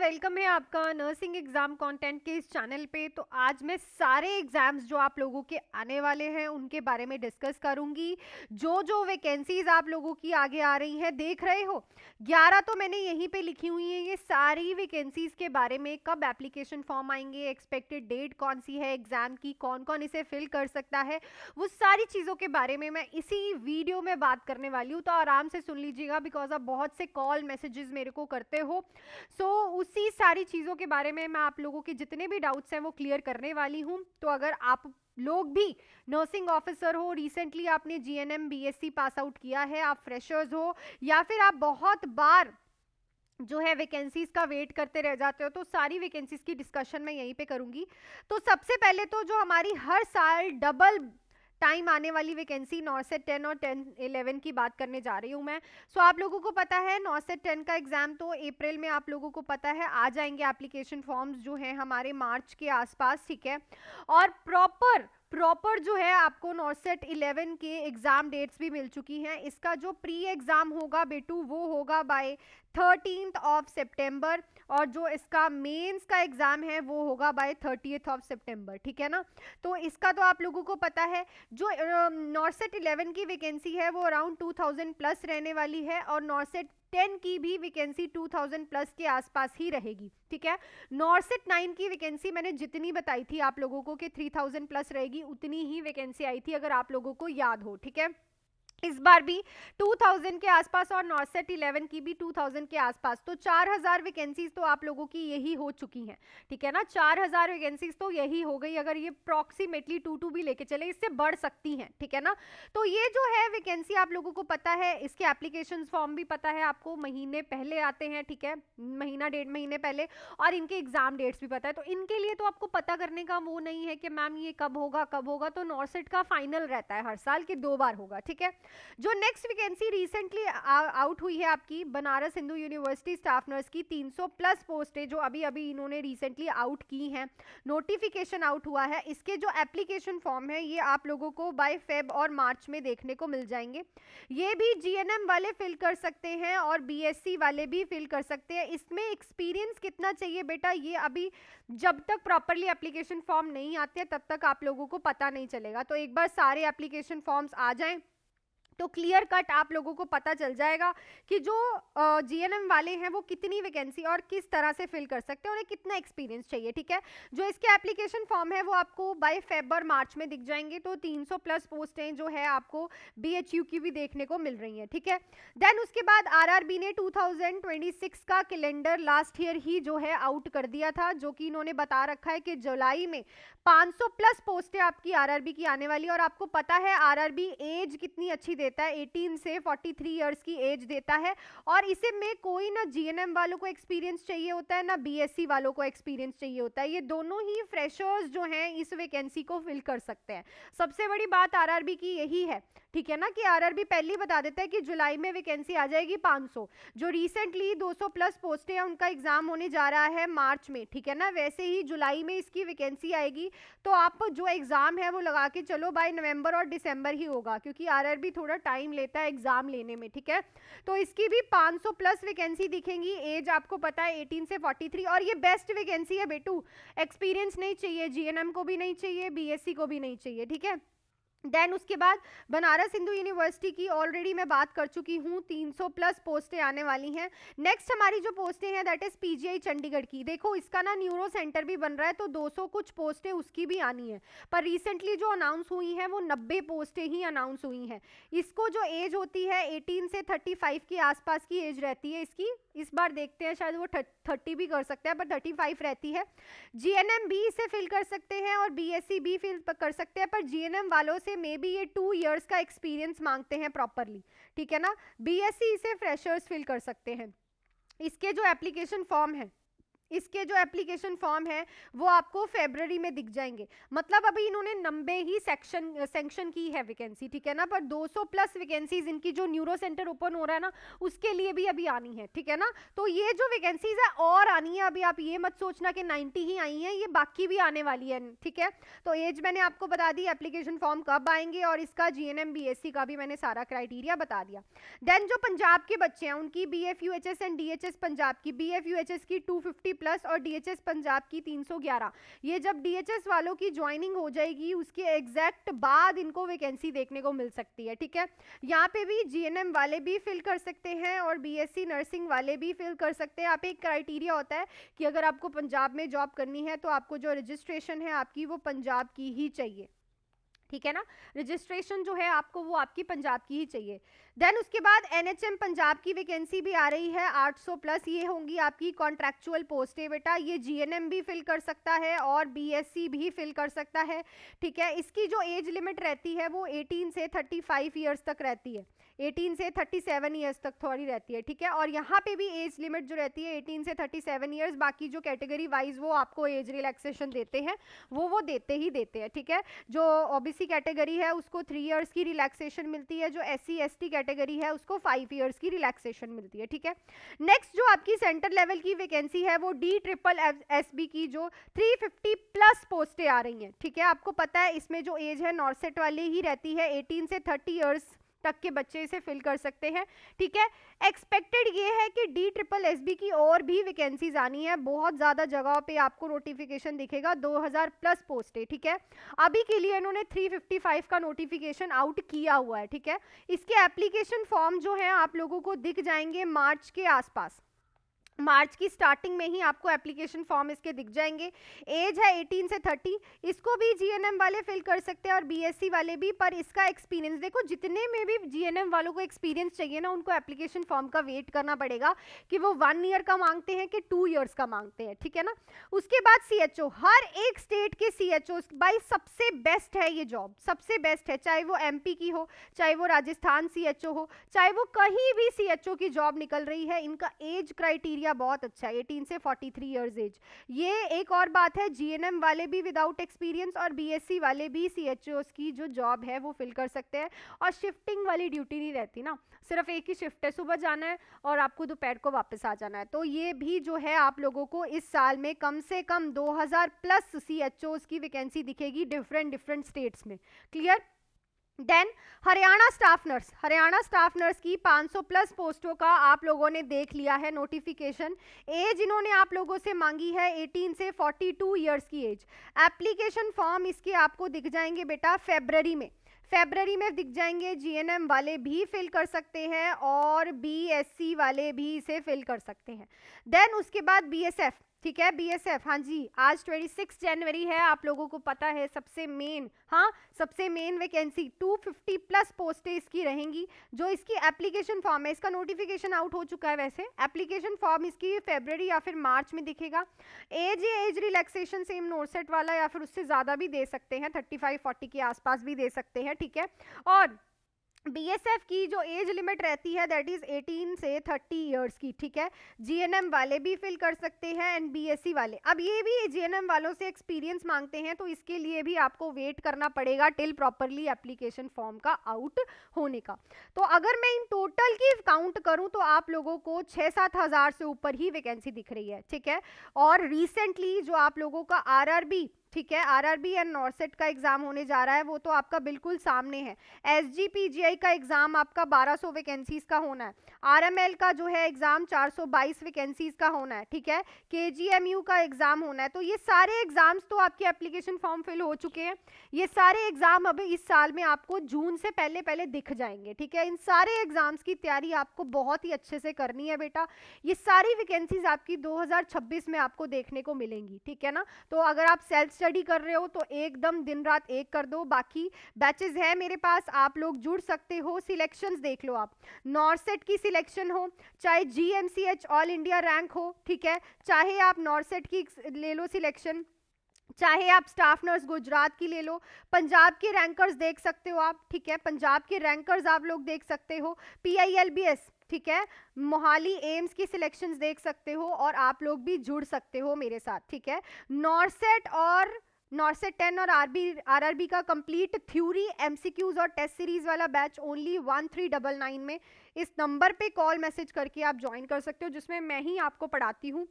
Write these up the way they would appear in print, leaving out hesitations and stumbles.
Welcome है आपका nursing exam content के इस चैनल पे। तो आज मैं सारे एग्जाम्स जो आप लोगों के आने वाले हैं उनके बारे में डिस्कस करूंगी। जो जो वैकेंसीज आप लोगों की आगे आ रही हैं, देख रहे हो 11 तो मैंने यहीं पे लिखी हुई है। ये सारी वैकेंसीज के बारे में, कब एप्लीकेशन फॉर्म आएंगे, एक्सपेक्टेड डेट कौन सी है एग्जाम की, कौन कौन इसे फिल कर सकता है, वो सारी चीज़ों के बारे में मैं इसी वीडियो में बात करने वाली हूँ। तो आराम से सुन लीजिएगा, बिकॉज आप बहुत से कॉल मैसेजेस मेरे को करते हो। उसी सारी चीज़ों के बारे में मैं आप लोगों के जितने भी डाउट्स हैं वो क्लियर करने वाली हूँ। तो अगर आप लोग भी नर्सिंग ऑफिसर हो, रिसेंटली आपने जीएनएम बीएससी पास आउट किया है, आप फ्रेशर्स हो, या फिर आप बहुत बार जो है वैकेंसीज का वेट करते रह जाते हो, तो सारी वैकेंसीज की डिस्कशन मैं यहीं पे करूंगी। तो सबसे पहले तो जो हमारी हर साल डबल टाइम आने वाली वैकेंसी नॉर्सेट 10 और 10-11 की बात करने जा रही हूँ मैं। आप लोगों को पता है नॉर्सेट 10 का एग्जाम तो अप्रैल में आप लोगों को पता है आ जाएंगे। एप्लीकेशन फॉर्म्स जो हैं हमारे मार्च के आसपास, ठीक है। और प्रॉपर प्रॉपर जो है आपको नॉर्सेट 11 के एग्जाम डेट्स भी मिल चुकी हैं। इसका जो प्री एग्जाम होगा बेटू वो होगा बाय 13th ऑफ सितंबर, और जो इसका मेंस का एग्जाम है वो होगा बाय 30th ऑफ सितंबर, ठीक है ना। तो इसका तो आप लोगों को पता है। जो नॉर्सेट 11 की वैकेंसी है वो अराउंड 2000 प्लस रहने वाली है, और नॉर्सेट 10 की भी वैकेंसी 2000 प्लस के आसपास ही रहेगी, ठीक है। नॉर्सेट 9 की वैकेंसी मैंने जितनी बताई थी आप लोगों को कि 3000 प्लस रहेगी, उतनी ही वैकेंसी आई थी, अगर आप लोगों को याद हो, ठीक है। इस बार भी 2000 के आसपास, और नॉर्सेट 11 की भी 2000 के आसपास। तो 4000 वैकेंसीज तो आप लोगों की यही हो चुकी हैं, ठीक है ना। 4000 वैकेंसीज तो यही हो गई, अगर ये अप्रॉक्सीमेटली 2 भी लेके चले, इससे बढ़ सकती हैं, ठीक है ना। तो ये जो है वैकेंसी आप लोगों को पता है, इसके एप्लीकेशन फॉर्म भी पता है आपको, महीने पहले आते हैं, ठीक है, महीना 1.5 महीने पहले। और इनके एग्जाम डेट्स भी पता है। तो इनके लिए तो आपको पता करने का वो नहीं है कि मैम ये कब होगा कब होगा। तो नॉर्सेट का फाइनल रहता है हर साल के 2 बार होगा, ठीक है। जो नेक्स्ट वैकेंसी रिसेंटली आउट हुई है आपकी Banaras Hindu university staff nurse की, 300 प्लस पोस्ट है जो अभी अभी इन्होंने रिसेंटली आउट की हैं, नोटिफिकेशन आउट हुआ है। इसके जो एप्लीकेशन फॉर्म है ये आप लोगों को बाय फेब और मार्च में देखने को मिल जाएंगे। ये भी जीएनएम वाले फिल कर सकते हैं और बीएससी वाले भी फिल कर सकते हैं। इसमें एक्सपीरियंस कितना चाहिए बेटा, ये अभी जब तक प्रॉपरली एप्लीकेशन फॉर्म नहीं आते तब तक आप लोगों को पता नहीं चलेगा। तो एक बार सारे एप्लीकेशन फॉर्म्स आ जाएं तो क्लियर कट आप लोगों को पता चल जाएगा कि जो जीएनएम वाले हैं वो कितनी वैकेंसी और किस तरह से फिल कर सकते हैं, उन्हें कितना एक्सपीरियंस चाहिए, ठीक है। जो इसके एप्लीकेशन फॉर्म है वो आपको बाय फेब और मार्च में दिख जाएंगे। तो 300 प्लस पोस्टें जो है आपको बीएचयू की भी देखने को मिल रही हैं, ठीक है। देन उसके बाद आरआरबी ने 2026 का कैलेंडर लास्ट ईयर ही जो है आउट कर दिया था, जो कि इन्होंने बता रखा है कि जुलाई में 500 प्लस पोस्टें आपकी आरआरबी की आने वाली। और आपको पता है आरआरबी एज कितनी अच्छी देता है, 18 से 43 इयर्स की एज देता है। और इसे में कोई ना जीएनएम वालों को एक्सपीरियंस चाहिए होता है ना बीएससी वालों को एक्सपीरियंस चाहिए होता है। ये दोनों ही फ्रेशर्स जो हैं इस वैकेंसी को फिल कर सकते हैं। सबसे बड़ी बात आरआरबी की यही है, ठीक है ना, कि आरआरबी पहले ही बता देता है कि जुलाई में वैकेंसी आ जाएगी 500। जो रिसेंटली 200 प्लस पोस्टें हैं उनका एग्जाम होने जा रहा है मार्च में, ठीक है ना, वैसे ही जुलाई में इसकी वैकेंसी आएगी। तो आप जो एग्जाम है वो लगा के चलो बाय नवंबर और दिसंबर ही होगा, क्योंकि आरआरबी थोड़ा टाइम लेता है एग्जाम लेने में, ठीक है। तो इसकी भी 500 प्लस वैकेंसी दिखेंगी। एज आपको पता है 18 से 43, और ये बेस्ट वैकेंसी है बेटू। एक्सपीरियंस नहीं चाहिए, जीएनएम को भी नहीं चाहिए, बीएससी को भी नहीं चाहिए, ठीक है। देन उसके बाद बनारस हिंदू यूनिवर्सिटी की ऑलरेडी मैं बात कर चुकी हूँ, 300 प्लस पोस्टें आने वाली हैं। नेक्स्ट हमारी जो पोस्टें हैं दैट इज पीजीआई चंडीगढ़ की। देखो इसका ना न्यूरो सेंटर भी बन रहा है, तो 200 कुछ पोस्टें उसकी भी आनी है। पर रिसेंटली जो अनाउंस हुई हैं वो 90 पोस्टें ही अनाउंस हुई हैं। इसको जो एज होती है 18 से 35 के आसपास की एज रहती है इसकी। इस बार देखते हैं, शायद वो 30 भी कर सकता है, पर 35 रहती है। जीएनएम भी इसे फिल कर सकते हैं और बीएससी भी फिल कर सकते हैं, पर जीएनएम वालों से मे बी ये 2 इयर्स का एक्सपीरियंस मांगते हैं प्रॉपरली, ठीक है ना। बीएससी इसे फ्रेशर्स फिल कर सकते हैं। इसके जो एप्लीकेशन फॉर्म है इसके जो एप्लीकेशन फॉर्म है वो आपको फरवरी में दिख जाएंगे। मतलब अभी इन्होंने 90 ही सैंक्शन की है वैकेंसी, ठीक है ना, पर 200 प्लस वैकेंसीज इनकी जो न्यूरो सेंटर ओपन हो रहा है ना उसके लिए भी अभी आनी है, ठीक है ना। तो ये जो वैकेंसीज है और आनी है, अभी आप ये मत सोचना कि 90 ही आई हैं, ये बाकी भी आने वाली है, ठीक है। तो एज मैंने आपको बता दी, एप्लीकेशन फॉर्म कब आएंगे और इसका जीएनएम बीएससी का भी मैंने सारा क्राइटेरिया बता दिया। देन जो पंजाब के बच्चे हैं उनकी बीएफयूएचएस एंड डीएचएस पंजाब की, बीएफयूएचएस की 250 प्लस और डीएचएस पंजाब की 311। ये जब डीएचएस वालों की ज्वाइनिंग हो जाएगी उसके एग्जैक्ट बाद इनको वैकेंसी देखने को मिल सकती है, ठीक है। यहाँ पे भी जीएनएम वाले भी फिल कर सकते हैं और बीएससी नर्सिंग वाले भी फिल कर सकते हैं। आप एक क्राइटेरिया होता है कि अगर आपको पंजाब में जॉब करनी है तो आपको जो रजिस्ट्रेशन है आपकी वो पंजाब की ही चाहिए, ठीक है ना। रजिस्ट्रेशन जो है आपको वो आपकी पंजाब की ही चाहिए। देन उसके बाद एनएचएम पंजाब की वैकेंसी भी आ रही है 800 प्लस, ये होंगी आपकी कॉन्ट्रैक्चुअल पोस्ट है बेटा। ये जीएनएम भी फिल कर सकता है और बीएससी भी फिल कर सकता है, ठीक है। इसकी जो एज लिमिट रहती है वो 18 से 35 ईयर्स तक रहती है, 18 से 37 ईयर्स तक थोड़ी रहती है, ठीक है। और यहाँ पे भी एज लिमिट जो रहती है 18 से 37 ईयर्स, बाकी जो कैटेगरी वाइज वो आपको एज रिलैक्सेशन देते हैं वो देते ही देते हैं, ठीक है। जो ओबीसी कैटेगरी है उसको 3 इयर्स की रिलैक्सेशन मिलती है, जो एससी एसटी कैटेगरी है उसको 5 इयर्स की रिलैक्सेशन मिलती है, ठीक है। नेक्स्ट जो आपकी सेंटर लेवल की वैकेंसी है वो DSSB की जो 350 प्लस पोस्टें आ रही हैं, ठीक है। आपको पता है इसमें जो एज है नॉर्सेट वाली ही रहती है, 18 से 30 इयर्स तक के बच्चे इसे फिल कर सकते हैं, ठीक है। एक्सपेक्टेड ये है कि DSSB की और भी वैकेंसीज आनी है, बहुत ज्यादा जगह पे आपको नोटिफिकेशन दिखेगा, 2000 प्लस पोस्ट है, ठीक है। अभी के लिए इन्होंने 355 का नोटिफिकेशन आउट किया हुआ है, ठीक है। इसके एप्लीकेशन फॉर्म जो है आप लोगों को दिख जाएंगे मार्च के आसपास, मार्च की स्टार्टिंग में ही आपको एप्लीकेशन फॉर्म इसके दिख जाएंगे। एज है 18 से 30, इसको भी जीएनएम वाले फिल कर सकते हैं और बीएससी वाले भी, पर इसका एक्सपीरियंस देखो, जितने में भी जीएनएम वालों को एक्सपीरियंस चाहिए ना उनको एप्लीकेशन फॉर्म का वेट करना पड़ेगा कि वो 1 ईयर का मांगते हैं कि 2 ईयर्स का मांगते हैं, ठीक है ना। उसके बाद सीएचओ, हर एक स्टेट के सीएचओ भाई सबसे बेस्ट है ये जॉब, सबसे बेस्ट है, चाहे वो एमपी की हो, चाहे वो राजस्थान सीएचओ हो, चाहे वो कहीं भी सीएचओ की जॉब निकल रही है। इनका एज क्राइटेरिया बहुत अच्छा है, 18 से 43 इयर्स एज। ये एक और बात है, जीएनएम वाले भी विदाउट एक्सपीरियंस और बीएससी वाले भी सीएचओस की जो जॉब है वो फिल कर सकते हैं। और शिफ्टिंग वाली ड्यूटी नहीं रहती ना, सिर्फ एक ही शिफ्ट है, सुबह जाना है और आपको दोपहर को वापस आ जाना है। तो ये भी जो है आप लोगों को इस साल में कम से कम 2000 प्लस सीएचओस की वैकेंसी दिखेगी डिफरेंट स्टेट्स में, clear. Then Haryana staff nurse की 500 प्लस पोस्टों का आप लोगों ने देख लिया है नोटिफिकेशन। एज इन्होंने आप लोगों से मांगी है 18 से 42 इयर्स की एज। एप्लीकेशन फॉर्म इसके आपको दिख जाएंगे बेटा फरवरी में दिख जाएंगे। जीएनएम वाले भी फिल कर सकते हैं और बीएससी वाले भी इसे फिल कर सकते हैं। देन उसके बाद बीएसएफ, ठीक है, बीएसएफ, हाँ जी, आज 26 जनवरी है, आप लोगों को पता है सबसे मेन वैकेंसी 250 प्लस पोस्टें इसकी रहेंगी। जो इसकी एप्लीकेशन फॉर्म है, इसका नोटिफिकेशन आउट हो चुका है, वैसे एप्लीकेशन फॉर्म इसकी फरवरी या फिर मार्च में दिखेगा। एज रिलैक्सेशन सेम नोरसेट वाला या फिर उससे ज्यादा भी दे सकते हैं, 35-40 के आसपास भी दे सकते हैं, ठीक है। और बीएसएफ की जो एज लिमिट रहती है दैट इज 18 से 30 इयर्स की, ठीक है। जीएनएम वाले भी फिल कर सकते हैं एंड बीएससी वाले। अब ये भी जीएनएम वालों से एक्सपीरियंस मांगते हैं, तो इसके लिए भी आपको वेट करना पड़ेगा टिल प्रॉपरली एप्लीकेशन फॉर्म का आउट होने का। तो अगर मैं इन टोटल की काउंट करूं तो आप लोगों को 6-7 हजार से ऊपर ही वैकेंसी दिख रही है, ठीक है। और रिसेंटली जो आप लोगों का आरआरबी, ठीक है, आरआरबी एंड नॉर्सेट का एग्जाम होने जा रहा है, वो तो आपका बिल्कुल सामने है। एसजीपीजीआई का एग्जाम आपका 1200 वैकेंसीज का होना है। आरएमएल का जो है एग्जाम 422 वैकेंसीज का होना है, ठीक है। केजीएमयू का एग्जाम होना है। तो ये सारे एग्जाम्स तो आपके एप्लीकेशन फॉर्म फिल हो चुके हैं। ये सारे एग्जाम अब इस साल में आपको जून से पहले दिख जाएंगे, ठीक है। इन सारे एग्जाम्स की तैयारी आपको बहुत ही अच्छे से करनी है बेटा। ये सारी वैकेंसीज आपकी 2026 में आपको देखने को मिलेंगी, ठीक है ना। तो अगर आप सेल्फ स्टडी कर रहे हो तो एकदम दिन रात एक कर दो। बाकी बैचेस है मेरे पास, आप लोग जुड़ सकते हो। सिलेक्शंस देख लो आप, नॉर्सेट की सिलेक्शन हो, चाहे जीएमसीएच ऑल इंडिया रैंक हो, ठीक है, चाहे आप नॉर्सेट की ले लो सिलेक्शन, चाहे आप स्टाफ नर्स गुजरात की ले लो, पंजाब के रैंकर्स देख सकते हो आप, ठीक है, पंजाब के रैंकर्स आप लोग देख सकते हो। पीआईएलबीएस ठीक है, मोहाली एम्स की सिलेक्शंस देख सकते हो और आप लोग भी जुड़ सकते हो मेरे साथ, ठीक है। नॉर्सेट 10 और आरआरबी का कंप्लीट थ्योरी, एमसीक्यूज और टेस्ट सीरीज वाला बैच ओनली 1399 में, इस नंबर पे कॉल मैसेज करके आप ज्वाइन कर सकते हो, जिसमें मैं ही आपको पढ़ाती हूँ।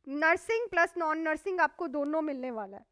नर्सिंग प्लस नॉन नर्सिंग आपको दोनों मिलने वाला है,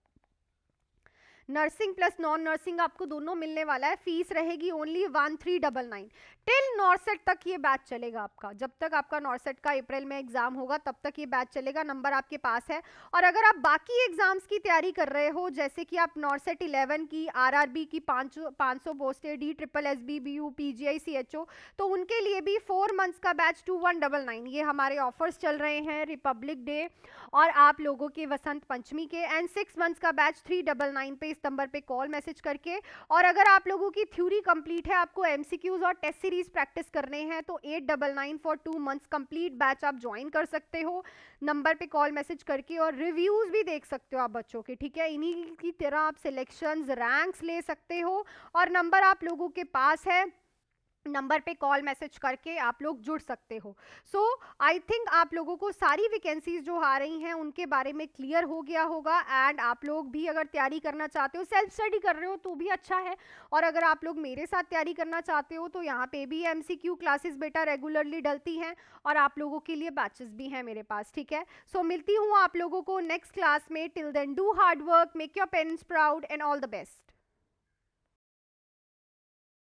नर्सिंग प्लस नॉन नर्सिंग आपको दोनों मिलने वाला है। फीस रहेगी ओनली 1399 टिल नॉर्सेट तक ये बैच चलेगा आपका, जब तक आपका नॉर्सेट का अप्रैल में एग्जाम होगा तब तक ये बैच चलेगा, नंबर आपके पास है। और अगर आप बाकी एग्जाम्स की तैयारी कर रहे हो, जैसे कि आप नॉर्सेट 11 की, आरआरबी की 500 पोस्टें, DSSB BU PGI CHO, तो उनके लिए भी 4 मंथ्स का बैच 2199, ये हमारे ऑफर्स चल रहे हैं रिपब्लिक डे और आप लोगों के वसंत पंचमी के, एंड 6 मंथ्स का बैच 399 पे, इस नंबर पे कॉल मैसेज करके। और अगर आप लोगों की थ्योरी कंप्लीट है, आपको एमसीक्यूज और टेस्ट सीरीज प्रैक्टिस करने हैं, तो 899 फॉर 2 मंथ्स कंप्लीट बैच आप ज्वाइन कर सकते हो नंबर पे कॉल मैसेज करके। और रिव्यूज भी देख सकते हो आप बच्चों के, ठीक है, इन्हीं की तरह आप सिलेक्शंस रैंक्स ले सकते हो और नंबर आप लोगों के पास है, नंबर पे कॉल मैसेज करके आप लोग जुड़ सकते हो। सो आई थिंक आप लोगों को सारी वैकेंसीज जो आ रही हैं उनके बारे में क्लियर हो गया होगा। एंड आप लोग भी अगर तैयारी करना चाहते हो, सेल्फ स्टडी कर रहे हो तो भी अच्छा है, और अगर आप लोग मेरे साथ तैयारी करना चाहते हो तो यहाँ पे भी MCQ क्लासेस बेटा रेगुलरली डलती हैं और आप लोगों के लिए बैचेस भी हैं मेरे पास, ठीक है। सो मिलती हूँ आप लोगों को नेक्स्ट क्लास में, till then do hard work, make your parents proud and all the best.